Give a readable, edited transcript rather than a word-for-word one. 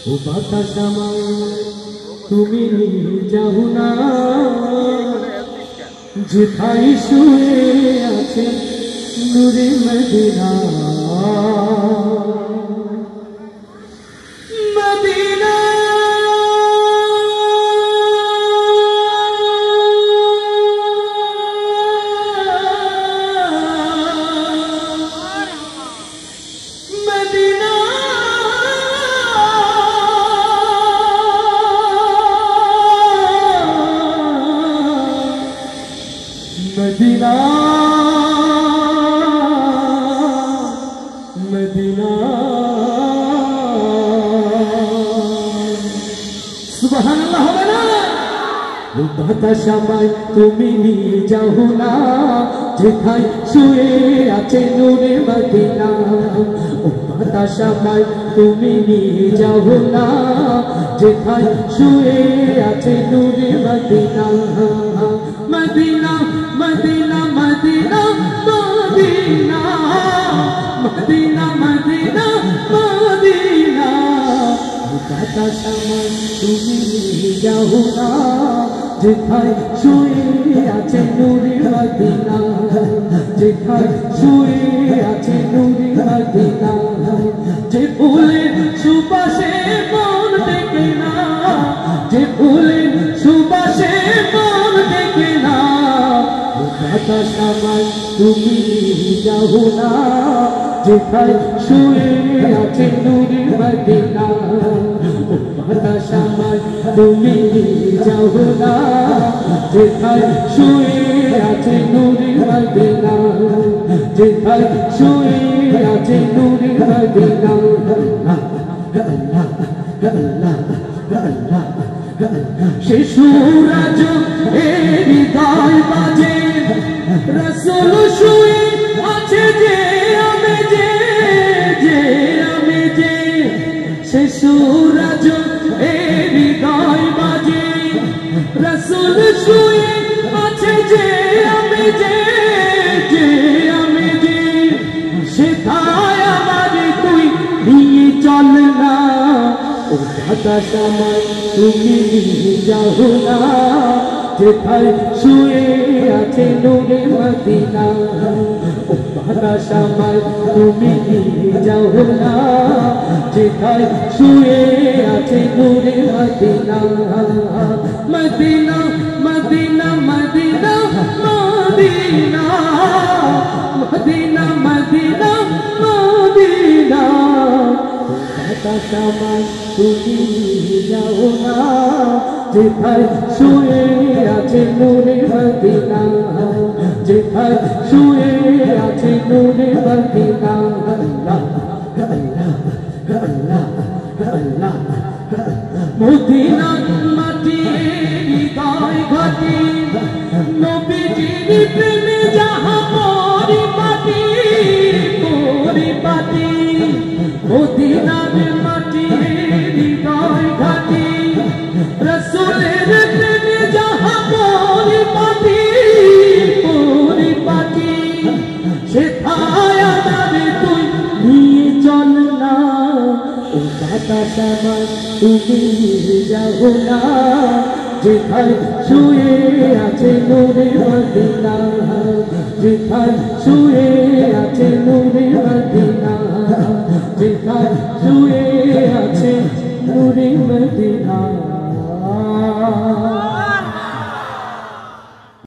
ও বাতাস আমায় তুমি নিয়ে যাও না, যেথায় শুয়ে আছে নূরে মদিনা। মদিনা মদিনা মদিনা মদিনা। সুবহানাল্লাহ হবে না? ও বাতাস আমায় তুমি নিয়ে যাও না, যেথায় শুয়ে আছে নূরে মদিনা। ও বাতাস আমায় তুমি নিয়ে যাও না, যেথায় শুয়ে আছে নূরে মদিনা। মদিনা মদিনা মদিনা মদিনা মদিনা মদিনা মদিনা। বাতাস আমায় তুমি নিয়ে যাও না, যেথায় শুয়ে আছে নূরে মদিনা। যেথায় শুয়ে আছে নূরে মদিনা। যে ফুলের সুবাসে মন ডেকে না, যে ফুলের সুবাসে মন ডেকে না। বাতাস আমায় তুমি নিয়ে যাও না, যেথায় শুয়ে আছে নূরে মদিনা। বাতাস আমায় তুমি নিয়ে যাও না, যেথায় শুয়ে আছে নূরে মদিনা। যেথায় শুয়ে আছে নূরে মদিনা। সে সূরজ এর হৃদয় বাজে, রাসূল শুয়ে আছে যে আমি যে আমি যে। সে সূরজ এর হৃদয় বাজে, রাসূল শুয়ে আছে যে আমি যে আমি যে। সেথায় আমার তুই নিয়ে চল না, ও বাতাস আমায় তুমি নিয়ে যাও না, যেথায় শুয়ে আছে নূরে মদিনা। ও বাতাস আমায় তুমি নিয়ে যাও না, যেথায় শুয়ে আছে নূরে মদিনা। মদিনা মদিনা মদিনা মদিনা মদিনা মদিনা মদিনা। বাতাস আমায় তুমি নিয়ে যাও না, যেথায় শুয়ে আছে নূরে মদিনা। যেথায় শুয়ে আছে নূরে মদিনা। মদিনার মাটি হৃদয় ঘাটি, নবীজির প্রেমে যাহা পরিপাটি পরিপাটি। মদিনার মাটি হৃদয় ঘাটি, রাসূলের প্রেমে যাহা পরিপাটি পরিপাটি। সেথায় আমার তুই নিয়ে চল না, ও বাতাস আমায় তুমি নিয়ে যাও না, যেথায় শুয়ে আছে নূরে মদিনা। যেথায় শুয়ে আছে নূরে মদিনা। যেথায় শুয়ে আছে নূরে মদিনা।